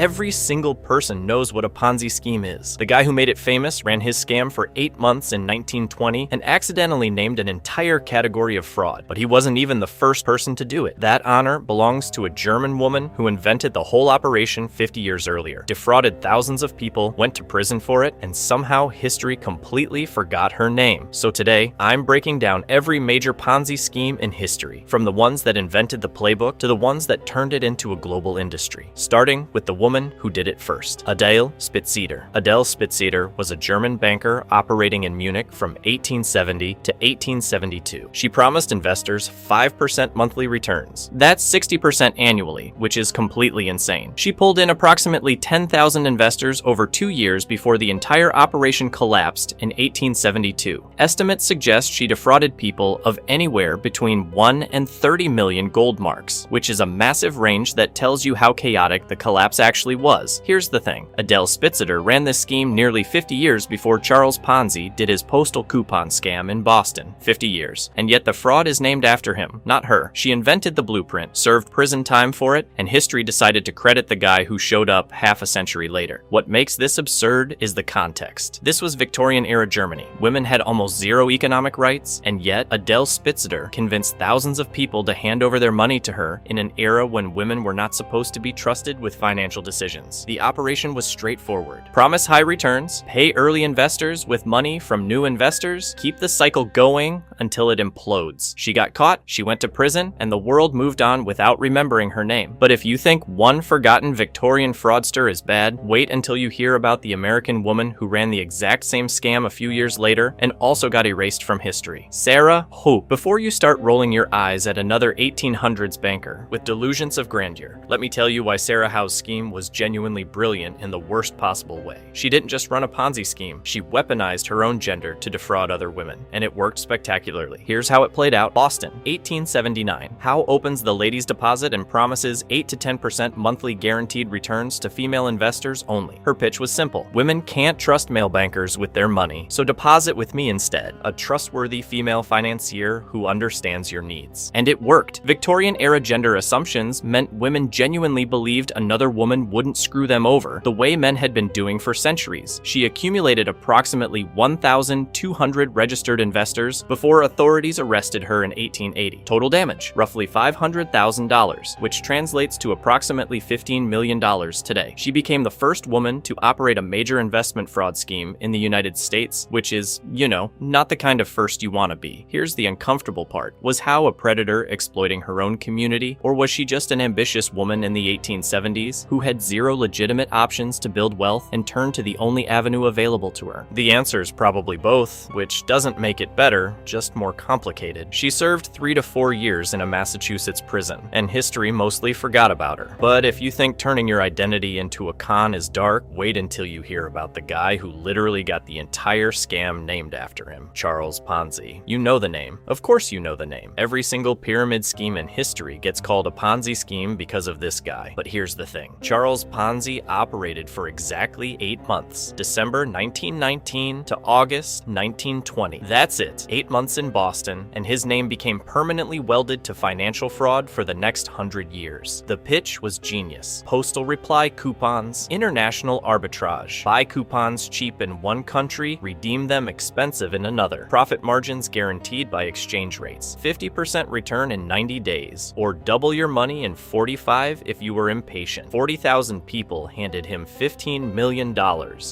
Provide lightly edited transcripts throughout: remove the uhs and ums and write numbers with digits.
Every single person knows what a Ponzi scheme is. The guy who made it famous ran his scam for 8 months in 1920 and accidentally named an entire category of fraud. But he wasn't even the first person to do it. That honor belongs to a German woman who invented the whole operation 50 years earlier, defrauded thousands of people, went to prison for it, and somehow history completely forgot her name. So today, I'm breaking down every major Ponzi scheme in history, from the ones that invented the playbook to the ones that turned it into a global industry, starting with the woman who did it first, Adele Spitzeder. Adele Spitzeder was a German banker operating in Munich from 1870 to 1872. She promised investors 5% monthly returns. That's 60% annually, which is completely insane. She pulled in approximately 10,000 investors over 2 years before the entire operation collapsed in 1872. Estimates suggest she defrauded people of anywhere between 1 and 30 million gold marks, which is a massive range that tells you how chaotic the collapse actually was. Here's the thing. Adele Spitzeder ran this scheme nearly 50 years before Charles Ponzi did his postal coupon scam in Boston. 50 years. And yet the fraud is named after him, not her. She invented the blueprint, served prison time for it, and history decided to credit the guy who showed up half a century later. What makes this absurd is the context. This was Victorian-era Germany. Women had almost zero economic rights, and yet Adele Spitzeder convinced thousands of people to hand over their money to her in an era when women were not supposed to be trusted with financial decisions. The operation was straightforward. Promise high returns, pay early investors with money from new investors, keep the cycle going until it implodes. She got caught, she went to prison, and the world moved on without remembering her name. But if you think one forgotten Victorian fraudster is bad, wait until you hear about the American woman who ran the exact same scam a few years later and also got erased from history. Sarah Hope. Before you start rolling your eyes at another 1800s banker with delusions of grandeur, let me tell you why Sarah Howe's scheme was genuinely brilliant in the worst possible way. She didn't just run a Ponzi scheme, she weaponized her own gender to defraud other women, and it worked spectacularly. Here's how it played out. Boston, 1879. Howe opens the ladies' deposit and promises 8 to 10% monthly guaranteed returns to female investors only. Her pitch was simple. Women can't trust male bankers with their money, so deposit with me instead, a trustworthy female financier who understands your needs. And it worked. Victorian-era gender assumptions meant women genuinely believed another woman wouldn't screw them over the way men had been doing for centuries. She accumulated approximately 1,200 registered investors before authorities arrested her in 1880. Total damage, roughly $500,000, which translates to approximately $15 million today. She became the first woman to operate a major investment fraud scheme in the United States, which is, you know, not the kind of first you want to be. Here's the uncomfortable part. Was Howe a predator exploiting her own community, or was she just an ambitious woman in the 1870s who had zero legitimate options to build wealth and turned to the only avenue available to her? The answer's probably both, which doesn't make it better, just more complicated. She served 3 to 4 years in a Massachusetts prison, and history mostly forgot about her. But if you think turning your identity into a con is dark, wait until you hear about the guy who literally got the entire scam named after him, Charles Ponzi. You know the name. Of course you know the name. Every single pyramid scheme in history gets called a Ponzi scheme because of this guy. But here's the thing. Charles Ponzi operated for exactly 8 months, December 1919 to August 1920. That's it. 8 months in Boston, and his name became permanently welded to financial fraud for the next 100 years. The pitch was genius. Postal reply coupons, international arbitrage. Buy coupons cheap in one country, redeem them expensive in another. Profit margins guaranteed by exchange rates. 50% return in 90 days, or double your money in 45 if you were impatient. 40,000 people handed him $15 million,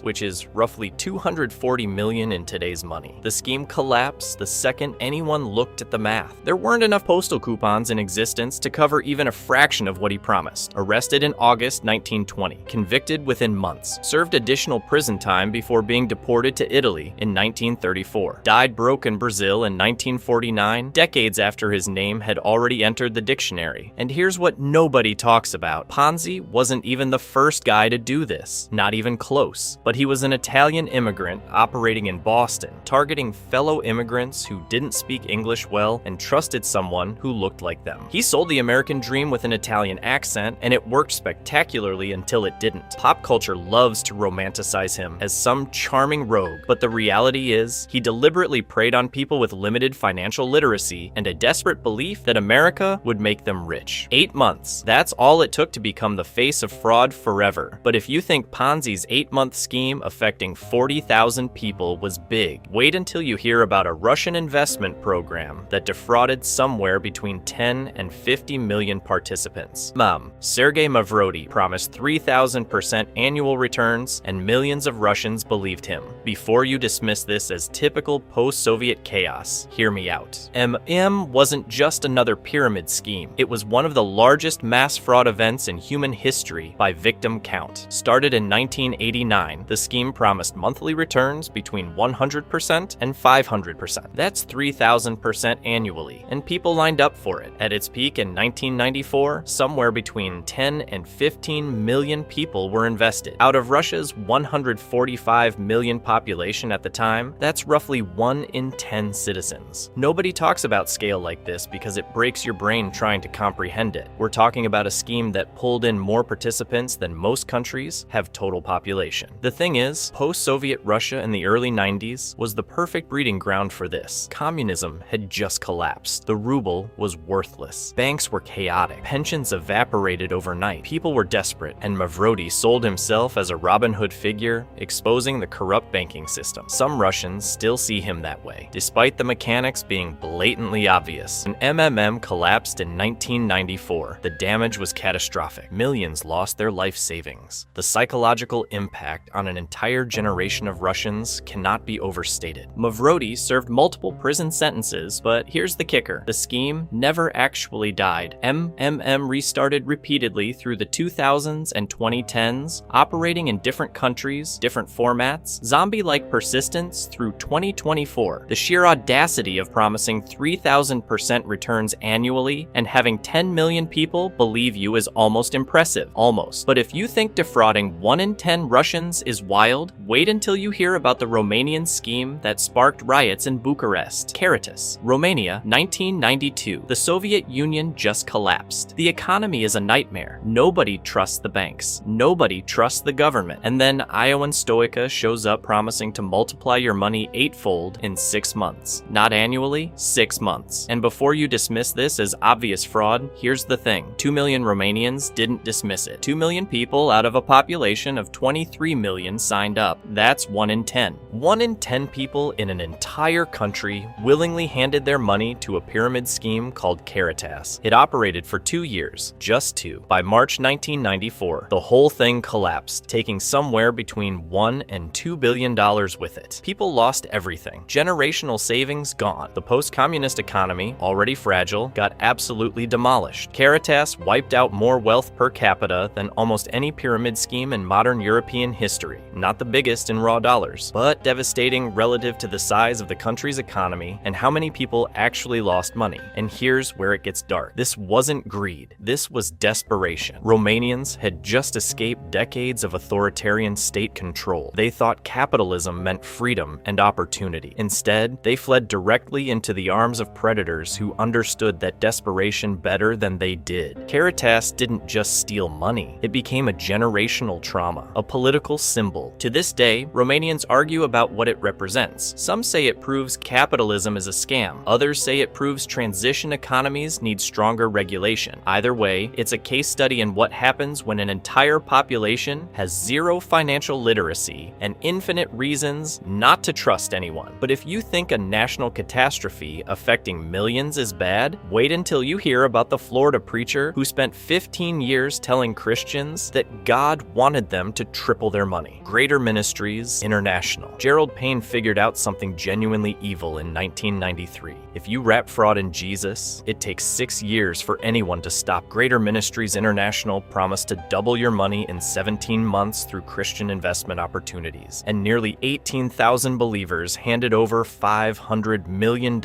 which is roughly $240 million in today's money. The scheme collapsed the second anyone looked at the math. There weren't enough postal coupons in existence to cover even a fraction of what he promised. Arrested in August 1920, convicted within months, served additional prison time before being deported to Italy in 1934. Died broke in Brazil in 1949, decades after his name had already entered the dictionary. And here's what nobody talks about. Ponzi wasn't even the first guy to do this, not even close. But he was an Italian immigrant operating in Boston, targeting fellow immigrants who didn't speak English well and trusted someone who looked like them. He sold the American dream with an Italian accent, and it worked spectacularly until it didn't. Pop culture loves to romanticize him as some charming rogue, but the reality is, he deliberately preyed on people with limited financial literacy and a desperate belief that America would make them rich. 8 months. That's all it took to become the face of fraud forever. But if you think Ponzi's 8-month scheme affecting 40,000 people was big, wait until you hear about a Russian investment program that defrauded somewhere between 10 and 50 million participants. Sergei Mavrodi promised 3,000% annual returns, and millions of Russians believed him. Before you dismiss this as typical post-Soviet chaos, hear me out. Wasn't just another pyramid scheme. It was one of the largest mass fraud events in human history by victim count. Started in 1989, the scheme promised monthly returns between 100% and 500%. That's 3,000% annually, and people lined up for it. At its peak in 1994, somewhere between 10 and 15 million people were invested. Out of Russia's 145 million population at the time, that's roughly 1 in 10 citizens. Nobody talks about scale like this because it breaks your brain trying to comprehend it. We're talking about a scheme that pulled in more participants than most countries have total population. The thing is, post-Soviet Russia in the early 90s was the perfect breeding ground for this. Communism had just collapsed. The ruble was worthless. Banks were chaotic. Pensions evaporated overnight. People were desperate, and Mavrodi sold himself as a Robin Hood figure, exposing the corrupt banking system. Some Russians still see him that way, despite the mechanics being blatantly obvious. When MMM collapsed in 1994, the damage was catastrophic. Millions lost their life savings. The psychological impact on an entire generation of Russians cannot be overstated. Mavrodi served multiple prison sentences, but here's the kicker. The scheme never actually died. MMM restarted repeatedly through the 2000s and 2010s, operating in different countries, different formats, zombie-like persistence through 2024. The sheer audacity of promising 3,000% returns annually and having 10 million people believe you is almost impressive. Almost. But if you think defrauding 1 in 10 Russians is wild, wait until you hear about the Romanian scheme that sparked riots in Bucharest. Caritas, Romania, 1992. The Soviet Union just collapsed. The economy is a nightmare. Nobody trusts the banks. Nobody trusts the government. And then Ioan Stoica shows up promising to multiply your money 8-fold in 6 months. Not annually, 6 months. And before you dismiss this as obvious fraud, here's the thing. 2 million Romanians didn't dismiss it. 2 million people out of a population of 23 million signed up. That's 1 in 10. 1 in 10 people in an entire country willingly handed their money to a pyramid scheme called Caritas. It operated for 2 years, just 2. By March 1994, the whole thing collapsed, taking somewhere between $1 and $2 billion with it. People lost everything. Generational savings gone. The post-communist economy, already fragile, got absolutely demolished. Caritas wiped out more wealth per capita than almost any pyramid scheme in modern European history. Not the biggest in raw dollars, but devastating relative to the size of the country's economy and how many people actually lost money. And here's where it gets dark. This wasn't greed. This was desperation. Romanians had just escaped decades of authoritarian state control. They thought capitalism meant freedom and opportunity. Instead, they fled directly into the arms of predators who understood that desperation better than they did. Caritas didn't just steal money. It became a generational trauma, a political symbol. To this day, Romanians argue about what it represents. Some say it proves capitalism is a scam. Others say it proves transition economies need stronger regulation. Either way, it's a case study in what happens when an entire population has zero financial literacy and infinite reasons not to trust anyone. But if you think a national catastrophe affecting millions is bad, wait until you hear about the Florida preacher who spent 15 years telling Christians that God wanted them to triple their money. Greater Ministries International. Gerald Payne figured out something genuinely evil in 1993. If you wrap fraud in Jesus, it takes 6 years for anyone to stop. Greater Ministries International promised to double your money in 17 months through Christian investment opportunities, and nearly 18,000 believers handed over $500 million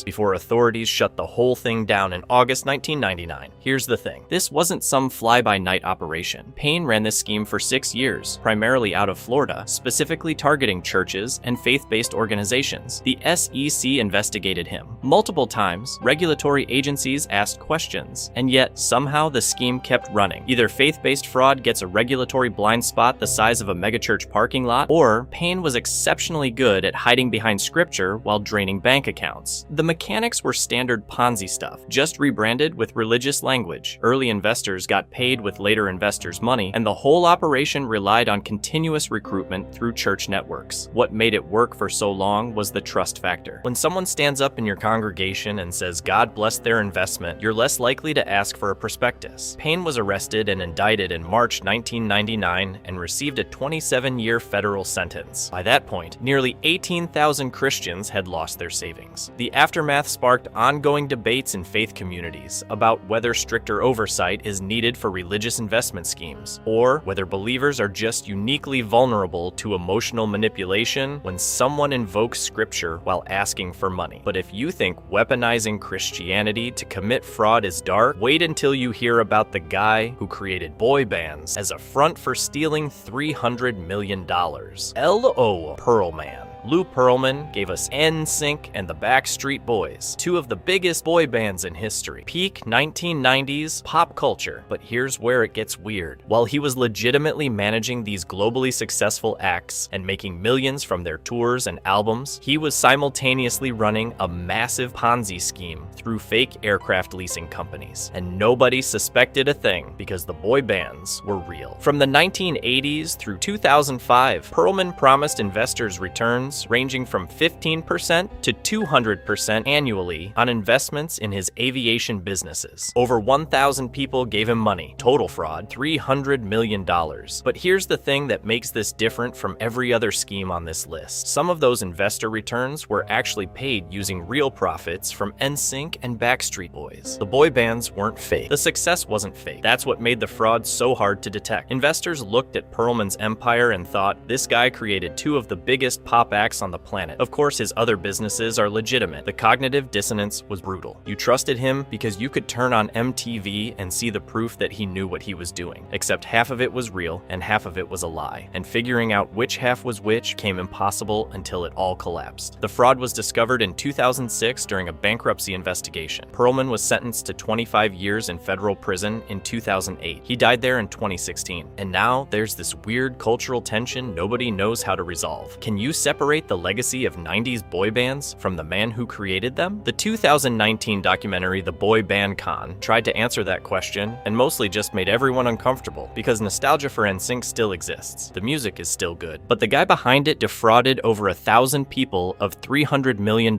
before authorities shut the whole thing down in August 1999. Here's the thing. This wasn't some fly-by-night operation. Payne ran this scheme for 6 years, primarily out of Florida, specifically targeting churches and faith-based organizations. The SEC investigated him multiple times. Regulatory agencies asked questions, and yet somehow the scheme kept running. Either faith-based fraud gets a regulatory blind spot the size of a megachurch parking lot, or Payne was exceptionally good at hiding behind scripture while draining bank accounts. The mechanics were standard Ponzi stuff, just rebranded with religious language. Early investors got paid with later investors' money, and the whole operation relied on continuous recruitment through church networks. What made it work for so long was the trust factor. When someone stands up in your congregation and says God bless their investment, you're less likely to ask for a prospectus. Payne was arrested and indicted in March 1999 and received a 27-year federal sentence. By that point, nearly 18,000 Christians had lost their savings. The aftermath sparked ongoing debates in faith communities about whether stricter oversight is needed for religious investment schemes, or whether believers are just uniquely vulnerable to emotional manipulation when someone invokes scripture while asking for money. But if you think weaponizing Christianity to commit fraud is dark, wait until you hear about the guy who created boy bands as a front for stealing $300 million. L.O. Pearlman. Lou Pearlman gave us NSYNC and the Backstreet Boys, two of the biggest boy bands in history. Peak 1990s pop culture. But here's where it gets weird. While he was legitimately managing these globally successful acts and making millions from their tours and albums, he was simultaneously running a massive Ponzi scheme through fake aircraft leasing companies. And nobody suspected a thing because the boy bands were real. From the 1980s through 2005, Pearlman promised investors returns ranging from 15% to 200% annually on investments in his aviation businesses. Over 1,000 people gave him money. Total fraud, $300 million. But here's the thing that makes this different from every other scheme on this list. Some of those investor returns were actually paid using real profits from NSYNC and Backstreet Boys. The boy bands weren't fake. The success wasn't fake. That's what made the fraud so hard to detect. Investors looked at Pearlman's empire and thought, this guy created two of the biggest pop acts on the planet. Of course, his other businesses are legitimate. The cognitive dissonance was brutal. You trusted him because you could turn on MTV and see the proof that he knew what he was doing. Except half of it was real and half of it was a lie. And figuring out which half was which came impossible until it all collapsed. The fraud was discovered in 2006 during a bankruptcy investigation. Pearlman was sentenced to 25 years in federal prison in 2008. He died there in 2016. And now there's this weird cultural tension nobody knows how to resolve. Can you separate the legacy of 90s boy bands from the man who created them? The 2019 documentary The Boy Band Con tried to answer that question and mostly just made everyone uncomfortable because nostalgia for NSYNC still exists. The music is still good. But the guy behind it defrauded over 1,000 people of $300 million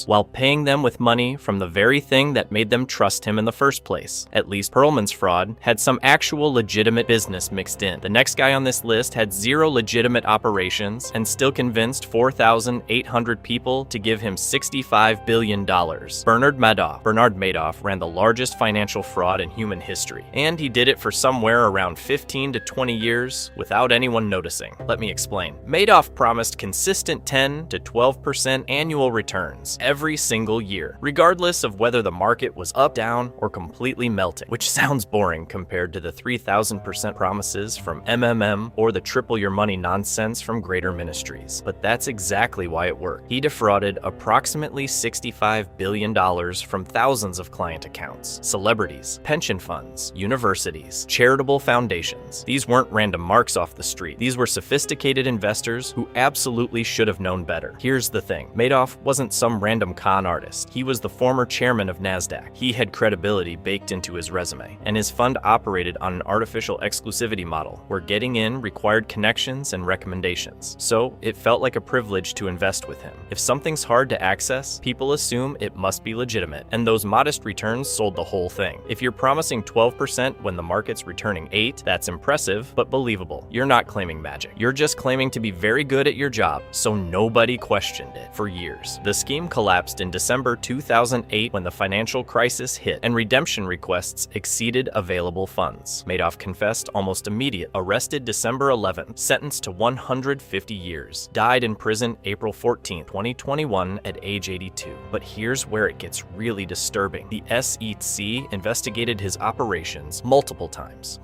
while paying them with money from the very thing that made them trust him in the first place. At least Pearlman's fraud had some actual legitimate business mixed in. The next guy on this list had zero legitimate operations and still convinced 4,800 people to give him $65 billion. Bernard Madoff ran the largest financial fraud in human history, and he did it for somewhere around 15 to 20 years without anyone noticing. Let me explain. Madoff promised consistent 10 to 12% annual returns every single year, regardless of whether the market was up, down, or completely melting, which sounds boring compared to the 3,000% promises from MMM or the triple your money nonsense from Greater Ministries. But that's exactly why it worked. He defrauded approximately $65 billion from thousands of client accounts, celebrities, pension funds, universities, charitable foundations. These weren't random marks off the street. These were sophisticated investors who absolutely should have known better. Here's the thing. Madoff wasn't some random con artist. He was the former chairman of NASDAQ. He had credibility baked into his resume, and his fund operated on an artificial exclusivity model where getting in required connections and recommendations. So it felt like a privilege to invest with him. If something's hard to access, people assume it must be legitimate, and those modest returns sold the whole thing. If you're promising 12% when the market's returning 8%, that's impressive, but believable. You're not claiming magic. You're just claiming to be very good at your job, so nobody questioned it for years. The scheme collapsed in December 2008 when the financial crisis hit, and redemption requests exceeded available funds. Madoff confessed almost immediately, arrested December 11th, sentenced to 150 years, died in prison April 14, 2021 at age 82. But here's where it gets really disturbing. The SEC investigated his operations multiple times,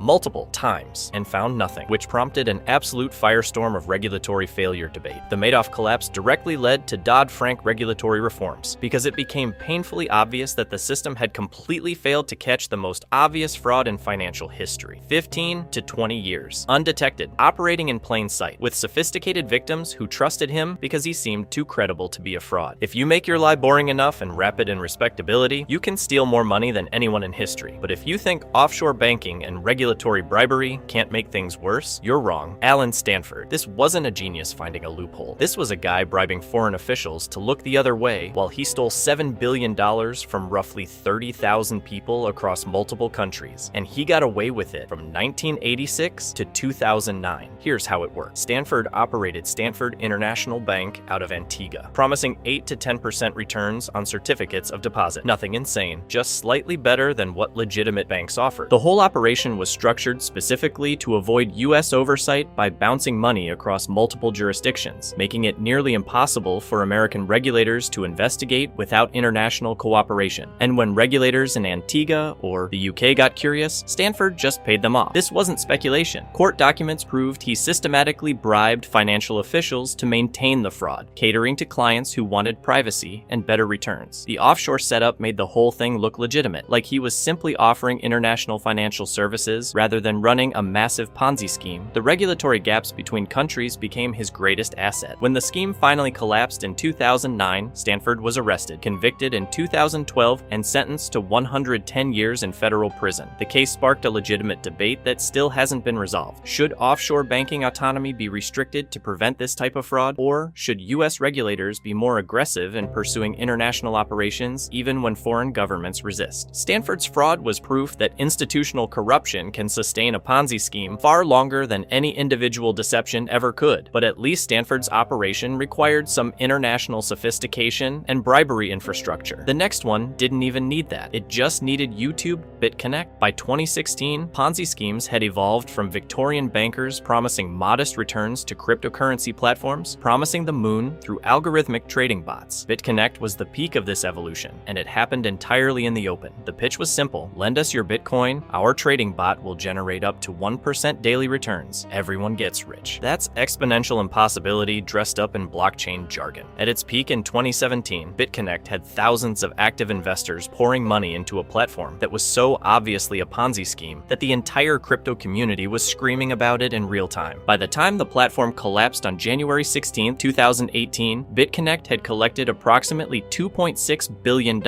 and found nothing, which prompted an absolute firestorm of regulatory failure debate. The Madoff collapse directly led to Dodd-Frank regulatory reforms because it became painfully obvious that the system had completely failed to catch the most obvious fraud in financial history. 15 to 20 years, undetected, operating in plain sight, with sophisticated victims who trusted arrested him because he seemed too credible to be a fraud. If you make your lie boring enough and wrap it in respectability, you can steal more money than anyone in history. But if you think offshore banking and regulatory bribery can't make things worse, you're wrong. Alan Stanford. This wasn't a genius finding a loophole. This was a guy bribing foreign officials to look the other way while he stole $7 billion from roughly 30,000 people across multiple countries. And he got away with it from 1986 to 2009. Here's how it worked. Stanford operated Stanford International Bank out of Antigua, promising 8 to 10% returns on certificates of deposit. Nothing insane, just slightly better than what legitimate banks offered. The whole operation was structured specifically to avoid US oversight by bouncing money across multiple jurisdictions, making it nearly impossible for American regulators to investigate without international cooperation. And when regulators in Antigua or the UK got curious, Stanford just paid them off. This wasn't speculation. Court documents proved he systematically bribed financial officials to maintain the fraud, catering to clients who wanted privacy and better returns. The offshore setup made the whole thing look legitimate, like he was simply offering international financial services rather than running a massive Ponzi scheme. The regulatory gaps between countries became his greatest asset. When the scheme finally collapsed in 2009, Stanford was arrested, convicted in 2012, and sentenced to 110 years in federal prison. The case sparked a legitimate debate that still hasn't been resolved. Should offshore banking autonomy be restricted to prevent this type of fraud, or should US regulators be more aggressive in pursuing international operations even when foreign governments resist? Stanford's fraud was proof that institutional corruption can sustain a Ponzi scheme far longer than any individual deception ever could, but at least Stanford's operation required some international sophistication and bribery infrastructure. The next one didn't even need that. It just needed YouTube BitConnect. By 2016, Ponzi schemes had evolved from Victorian bankers promising modest returns to cryptocurrency platforms promising the moon through algorithmic trading bots. BitConnect was the peak of this evolution, and it happened entirely in the open. The pitch was simple: lend us your Bitcoin, our trading bot will generate up to 1% daily returns. Everyone gets rich. That's exponential impossibility dressed up in blockchain jargon. At its peak in 2017, BitConnect had thousands of active investors pouring money into a platform that was so obviously a Ponzi scheme that the entire crypto community was screaming about it in real time. By the time the platform collapsed on January 16, 2018, BitConnect had collected approximately $2.6 billion.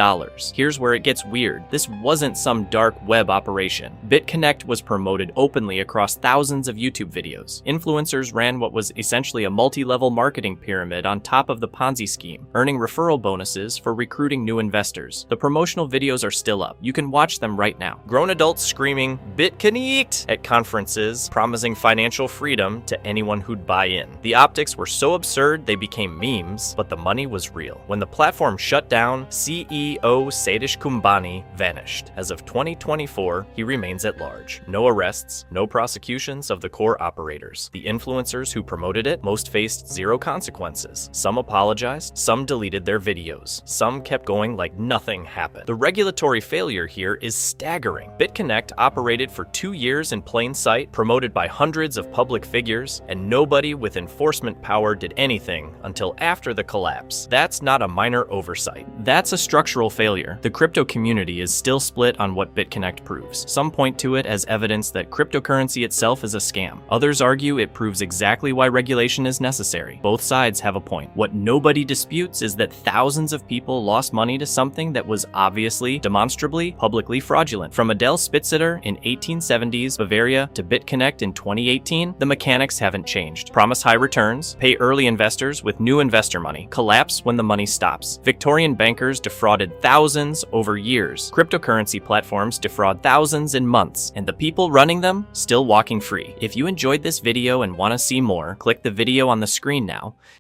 Here's where it gets weird. This wasn't some dark web operation. BitConnect was promoted openly across thousands of YouTube videos. Influencers ran what was essentially a multi-level marketing pyramid on top of the Ponzi scheme, earning referral bonuses for recruiting new investors. The promotional videos are still up. You can watch them right now. Grown adults screaming BitConnect at conferences, promising financial freedom to anyone who'd buy in. The optics were so absurd they became memes, but the money was real. When the platform shut down, CEO Satish Kumbani vanished. As of 2024, he remains at large. No arrests, no prosecutions of the core operators. The influencers who promoted it, most faced zero consequences. Some apologized, some deleted their videos. Some kept going like nothing happened. The regulatory failure here is staggering. BitConnect operated for 2 years in plain sight, promoted by hundreds of public figures, and nobody with enforcement power did anything until after the collapse. That's not a minor oversight. That's a structural failure. The crypto community is still split on what BitConnect proves. Some point to it as evidence that cryptocurrency itself is a scam. Others argue it proves exactly why regulation is necessary. Both sides have a point. What nobody disputes is that thousands of people lost money to something that was obviously, demonstrably, publicly fraudulent. From Adele Spitziter in 1870s Bavaria to BitConnect in 2018, the mechanics haven't changed. Promise high returns, pay early investors with new investor money, collapse when the money stops. Victorian bankers defrauded thousands over years. Cryptocurrency platforms defraud thousands in months, and the people running them still walking free. If you enjoyed this video and want to see more, click the video on the screen now.